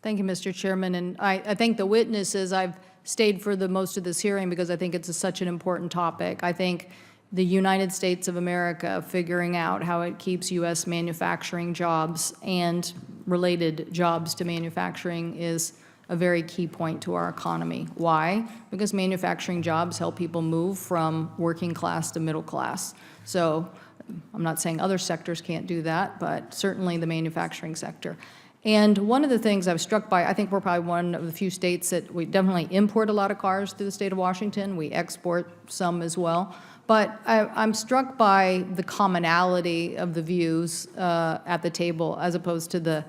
Thank you, Mr. Chairman. And I thank the witnesses. I've stayed for the most of this hearing because I think it's such an important topic. I think the United States of America figuring out how it keeps U.S. manufacturing jobs and related jobs to manufacturing is a very key point to our economy. Why? Because manufacturing jobs help people move from working class to middle class. So I'm not saying other sectors can't do that, but certainly the manufacturing sector. And one of the things I was struck by, I think we're probably one of the few states that we definitely import a lot of cars through the state of Washington. We export some as well. But I'm struck by the commonality of the views at the table as opposed to the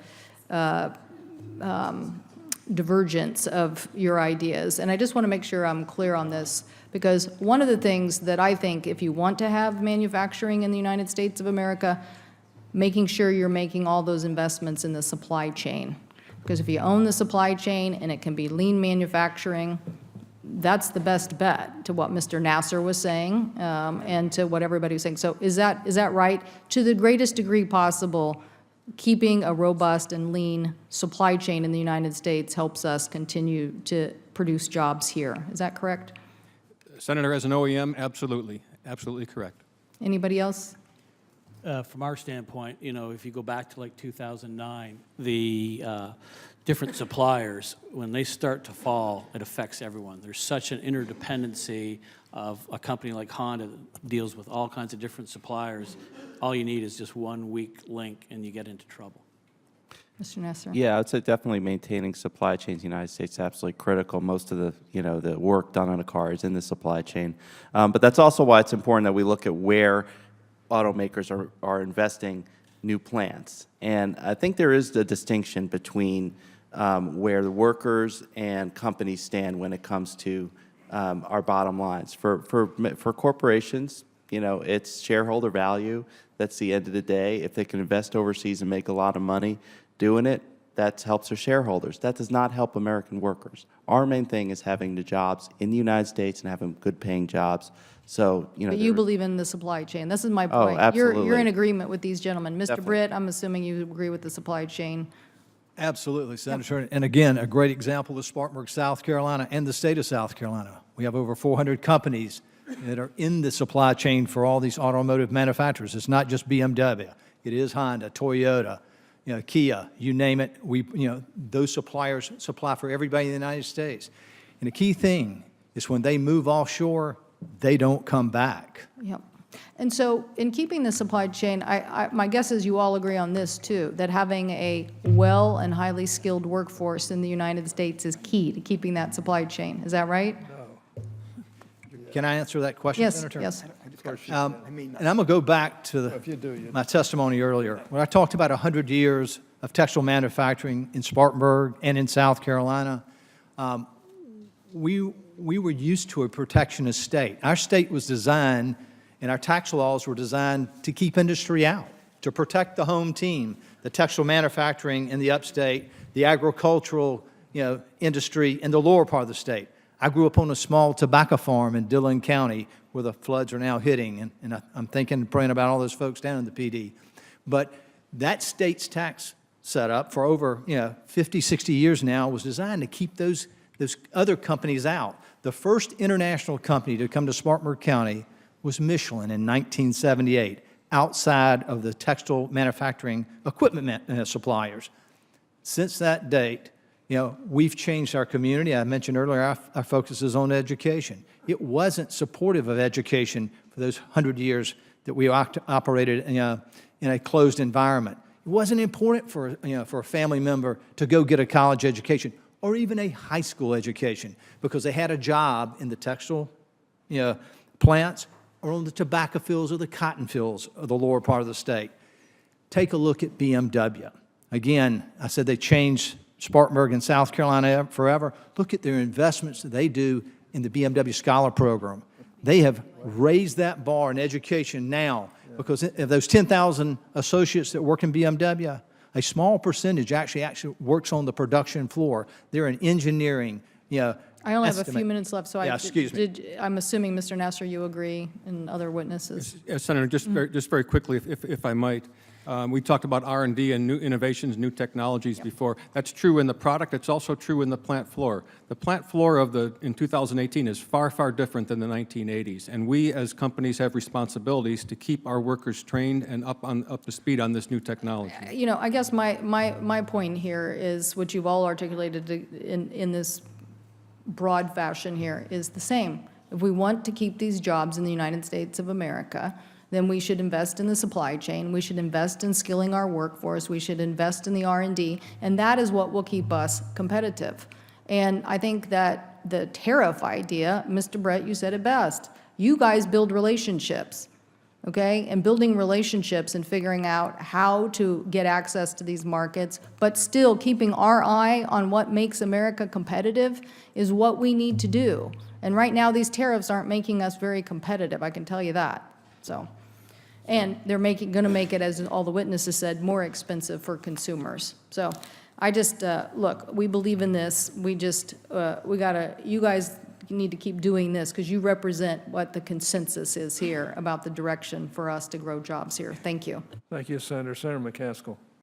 divergence of your ideas. And I just want to make sure I'm clear on this, because one of the things that I think, if you want to have manufacturing in the United States of America, making sure you're making all those investments in the supply chain. Because if you own the supply chain and it can be lean manufacturing, that's the best bet, to what Mr. Nasser was saying and to what everybody was saying. So is that right? To the greatest degree possible, keeping a robust and lean supply chain in the United States helps us continue to produce jobs here. Is that correct? Senator, as an OEM, absolutely. Absolutely correct. Anybody else? From our standpoint, you know, if you go back to like 2009, the different suppliers, when they start to fall, it affects everyone. There's such an interdependency of a company like Honda that deals with all kinds of different suppliers. All you need is just one weak link and you get into trouble. Mr. Nasser? Yeah, I'd say definitely maintaining supply chains in the United States is absolutely critical. Most of the, the work done on a car is in the supply chain. But that's also why it's important that we look at where automakers are investing new plants. And I think there is the distinction between where the workers and companies stand when it comes to our bottom lines. For corporations, it's shareholder value. That's the end of the day. If they can invest overseas and make a lot of money doing it, that helps their shareholders. That does not help American workers. Our main thing is having the jobs in the United States and having good paying jobs. So, But you believe in the supply chain. This is my Oh, point. absolutely. You're in agreement with these gentlemen. Mr. Definitely. Britt, I'm assuming you agree with the supply chain. Absolutely, Senator. And again, a great example is Spartanburg, South Carolina, and the state of South Carolina. We have over 400 companies that are in the supply chain for all these automotive manufacturers. It's not just BMW. It is Honda, Toyota, Kia, you name it. Those suppliers supply for everybody in the United States. And the key thing is when they move offshore, they don't come back. Yep. And so in keeping the supply chain, my guess is you all agree on this too, that having a well and highly skilled workforce in the United States is key to keeping that supply chain. Is that right? Can I answer that question, Yes, Senator? yes. And I'm going to go back to my testimony earlier. When I talked about 100 years of textile manufacturing in Spartanburg and in South Carolina, we were used to a protectionist state. Our state was designed, and our tax laws were designed to keep industry out, to protect the home team, the textile manufacturing in the upstate, the agricultural industry in the lower part of the state. I grew up on a small tobacco farm in Dillon County where the floods are now hitting, and I'm thinking and praying about all those folks down in the PD. But that state's tax setup for over 50, 60 years now was designed to keep those other companies out. The first international company to come to Spartanburg County was Michelin in 1978, outside of the textile manufacturing equipment suppliers. Since that date, we've changed our community. I mentioned earlier our focus is on education. It wasn't supportive of education for those 100 years that we operated in a closed environment. It wasn't important for a family member to go get a college education or even a high school education because they had a job in the textile plants or on the tobacco fields or the cotton fields of the lower part of the state. Take a look at BMW. Again, I said they changed Spartanburg and South Carolina forever. Look at their investments that they do in the BMW Scholar Program. They have raised that bar in education now because of those 10,000 associates that work in BMW, a small percentage actually works on the production floor. They're in engineering, I only have a few minutes left, so excuse me. I'm assuming, Mr. Nasser, you agree, and other witnesses. Senator, just very quickly, if I might, We talked about R&D and new innovations, new technologies before. That's true in the product. It's also true in the plant floor. The plant floor in 2018 is far, far different than the 1980s. And we, as companies, have responsibilities to keep our workers trained and up to speed on this new technology. You know, I guess my point here is, what you've all articulated in this broad fashion here, is the same. If we want to keep these jobs in the United States of America, then we should invest in the supply chain, we should invest in skilling our workforce, we should invest in the R&D, and that is what will keep us competitive. And I think that the tariff idea, Mr. Brett, you said it best. You guys build relationships, okay? And building relationships and figuring out how to get access to these markets, but still keeping our eye on what makes America competitive is what we need to do. And right now, these tariffs aren't making us very competitive, I can tell you that. So, and they're gonna make it, as all the witnesses said, more expensive for consumers. So I just, look, we believe in this. We just, you guys need to keep doing this, because you represent what the consensus is here about the direction for us to grow jobs here. Thank you. Thank you, Senator. Senator McCaskill.